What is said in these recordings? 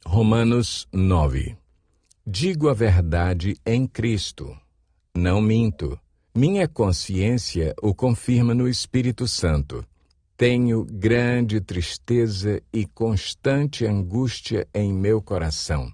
Romanos 9. Digo a verdade em Cristo. Não minto. Minha consciência o confirma no Espírito Santo. Tenho grande tristeza e constante angústia em meu coração.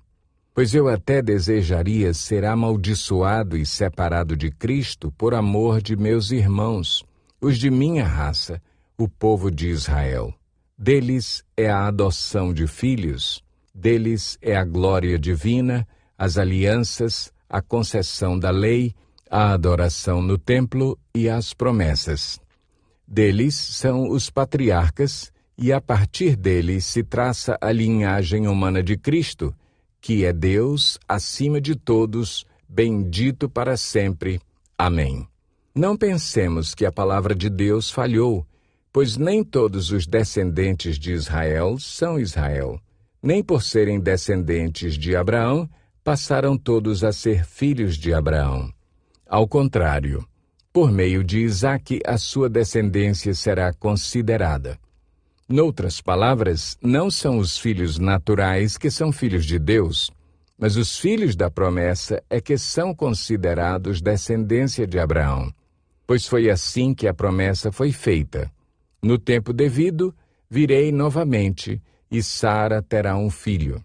Pois eu até desejaria ser amaldiçoado e separado de Cristo por amor de meus irmãos, os de minha raça, o povo de Israel. Deles é a adoção de filhos, deles é a glória divina, as alianças, a concessão da lei, a adoração no templo e as promessas. Deles são os patriarcas, e a partir deles se traça a linhagem humana de Cristo, que é Deus acima de todos, bendito para sempre. Amém. Não pensemos que a palavra de Deus falhou, pois nem todos os descendentes de Israel são Israel. Nem por serem descendentes de Abraão, passaram todos a ser filhos de Abraão. Ao contrário, por meio de Isaque, a sua descendência será considerada. Noutras palavras, não são os filhos naturais que são filhos de Deus, mas os filhos da promessa é que são considerados descendência de Abraão, pois foi assim que a promessa foi feita. No tempo devido, virei novamente, e Sara terá um filho.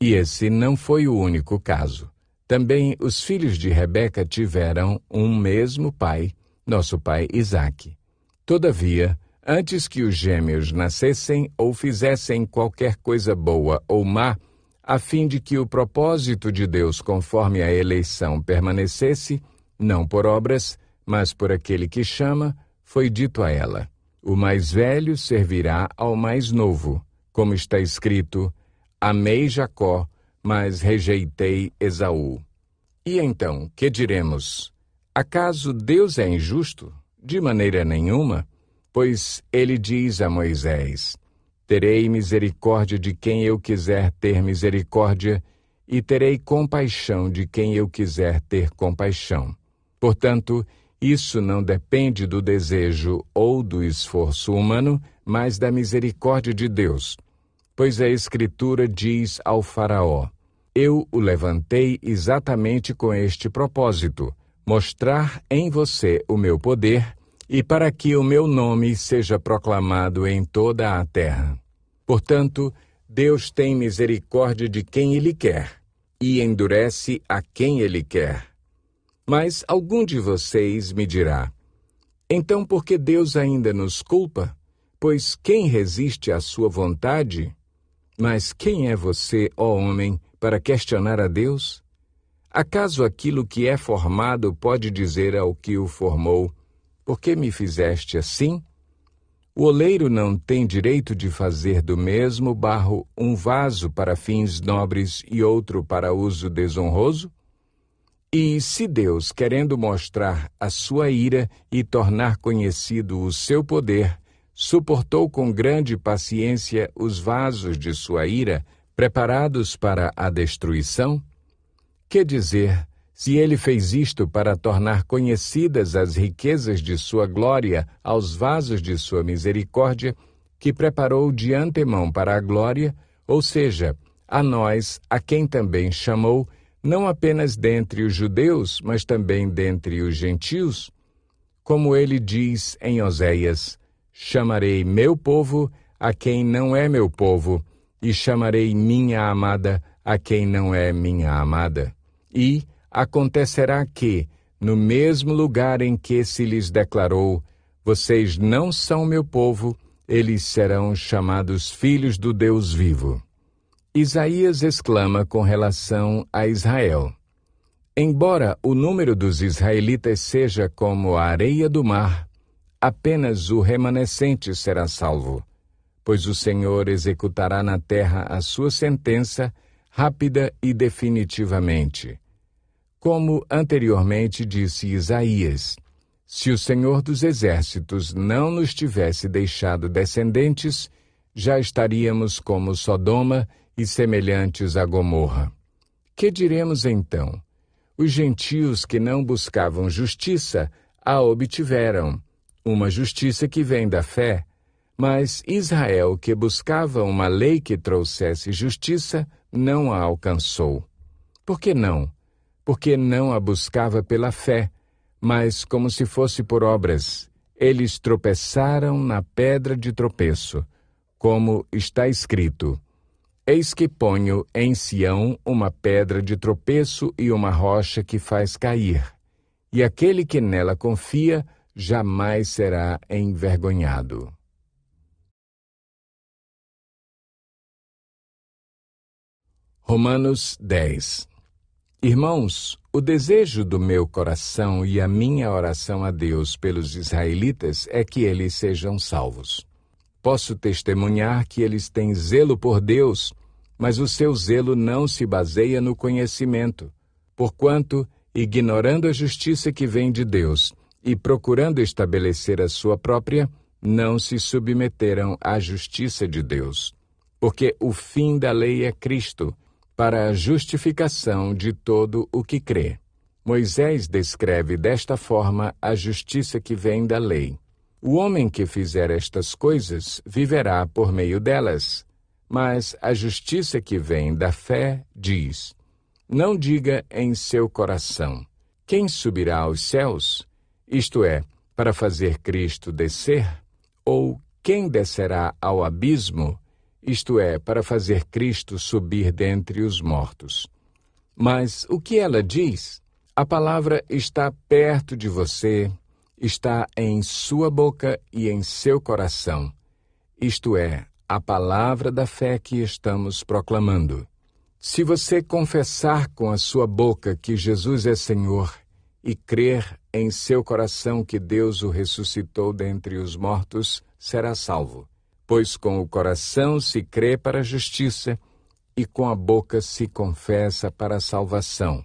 E esse não foi o único caso. Também os filhos de Rebeca tiveram um mesmo pai, nosso pai Isaque. Todavia, antes que os gêmeos nascessem ou fizessem qualquer coisa boa ou má, a fim de que o propósito de Deus conforme a eleição permanecesse, não por obras, mas por aquele que chama, foi dito a ela: o mais velho servirá ao mais novo, como está escrito: amei Jacó, mas rejeitei Esaú. E então, que diremos? Acaso Deus é injusto? De maneira nenhuma, pois ele diz a Moisés: terei misericórdia de quem eu quiser ter misericórdia, e terei compaixão de quem eu quiser ter compaixão. Portanto, isso não depende do desejo ou do esforço humano, mas da misericórdia de Deus. Pois a Escritura diz ao Faraó: eu o levantei exatamente com este propósito, mostrar em você o meu poder, e para que o meu nome seja proclamado em toda a terra. Portanto, Deus tem misericórdia de quem Ele quer, e endurece a quem Ele quer. Mas algum de vocês me dirá: então por que Deus ainda nos culpa? Pois quem resiste à sua vontade? Mas quem é você, ó homem, para questionar a Deus? Acaso aquilo que é formado pode dizer ao que o formou: por que me fizeste assim? O oleiro não tem direito de fazer do mesmo barro um vaso para fins nobres e outro para uso desonroso? E se Deus, querendo mostrar a sua ira e tornar conhecido o seu poder, suportou com grande paciência os vasos de sua ira, preparados para a destruição? Que dizer, se ele fez isto para tornar conhecidas as riquezas de sua glória aos vasos de sua misericórdia, que preparou de antemão para a glória, ou seja, a nós, a quem também chamou, não apenas dentre os judeus, mas também dentre os gentios? Como ele diz em Oséias: chamarei meu povo a quem não é meu povo, e chamarei minha amada a quem não é minha amada. E acontecerá que, no mesmo lugar em que se lhes declarou: vocês não são meu povo, eles serão chamados filhos do Deus vivo. Isaías exclama com relação a Israel: embora o número dos israelitas seja como a areia do mar, apenas o remanescente será salvo, pois o Senhor executará na terra a sua sentença, rápida e definitivamente. Como anteriormente disse Isaías: se o Senhor dos Exércitos não nos tivesse deixado descendentes, já estaríamos como Sodoma e semelhantes a Gomorra. Que diremos então? Os gentios que não buscavam justiça a obtiveram, uma justiça que vem da fé, mas Israel, que buscava uma lei que trouxesse justiça, não a alcançou. Por que não? Porque não a buscava pela fé, mas como se fosse por obras. Eles tropeçaram na pedra de tropeço, como está escrito: Eis que ponho em Sião uma pedra de tropeço e uma rocha que faz cair, e aquele que nela confia jamais será envergonhado. Romanos 10. Irmãos, o desejo do meu coração e a minha oração a Deus pelos israelitas é que eles sejam salvos. Posso testemunhar que eles têm zelo por Deus, mas o seu zelo não se baseia no conhecimento, porquanto, ignorando a justiça que vem de Deus e procurando estabelecer a sua própria, não se submeteram à justiça de Deus. Porque o fim da lei é Cristo, para a justificação de todo o que crê. Moisés descreve desta forma a justiça que vem da lei. O homem que fizer estas coisas viverá por meio delas. Mas a justiça que vem da fé diz: não diga em seu coração: quem subirá aos céus? Isto é, para fazer Cristo descer? Ou quem descerá ao abismo? Isto é, para fazer Cristo subir dentre os mortos. Mas o que ela diz? A palavra está perto de você, está em sua boca e em seu coração. Isto é, a palavra da fé que estamos proclamando. Se você confessar com a sua boca que Jesus é Senhor e crer em seu coração que Deus o ressuscitou dentre os mortos, será salvo. Pois com o coração se crê para a justiça e com a boca se confessa para a salvação.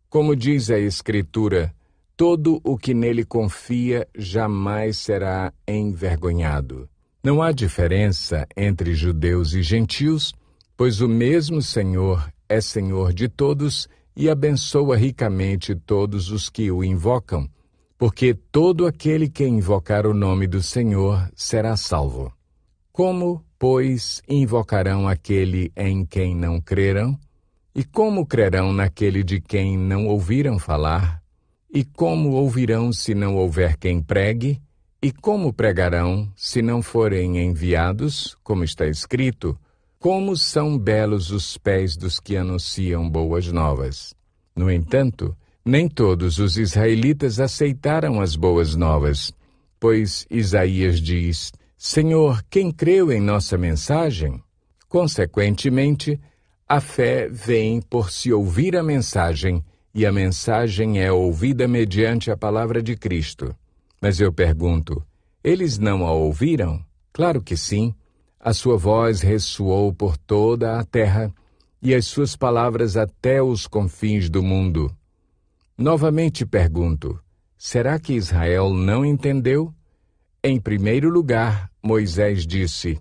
Como diz a Escritura, todo o que nele confia jamais será envergonhado. Não há diferença entre judeus e gentios, pois o mesmo Senhor é Senhor de todos e abençoa ricamente todos os que o invocam, porque todo aquele que invocar o nome do Senhor será salvo. Como, pois, invocarão aquele em quem não creram? E como crerão naquele de quem não ouviram falar? E como ouvirão se não houver quem pregue? E como pregarão se não forem enviados? Como está escrito: como são belos os pés dos que anunciam boas novas. No entanto, nem todos os israelitas aceitaram as boas novas, pois Isaías diz: Senhor, quem creu em nossa mensagem? Consequentemente, a fé vem por se ouvir a mensagem, e a mensagem é ouvida mediante a palavra de Cristo. Mas eu pergunto, eles não a ouviram? Claro que sim. A sua voz ressoou por toda a terra, e as suas palavras até os confins do mundo. Novamente pergunto, será que Israel não entendeu? Em primeiro lugar, Moisés disse: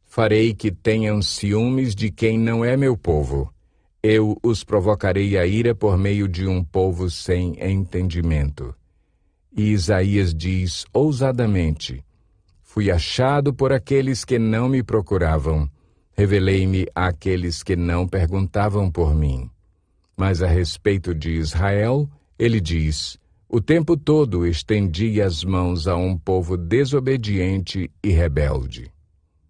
farei que tenham ciúmes de quem não é meu povo. Eu os provocarei a ira por meio de um povo sem entendimento. E Isaías diz ousadamente: fui achado por aqueles que não me procuravam. Revelei-me àqueles que não perguntavam por mim. Mas a respeito de Israel, ele diz: o tempo todo estendi as mãos a um povo desobediente e rebelde.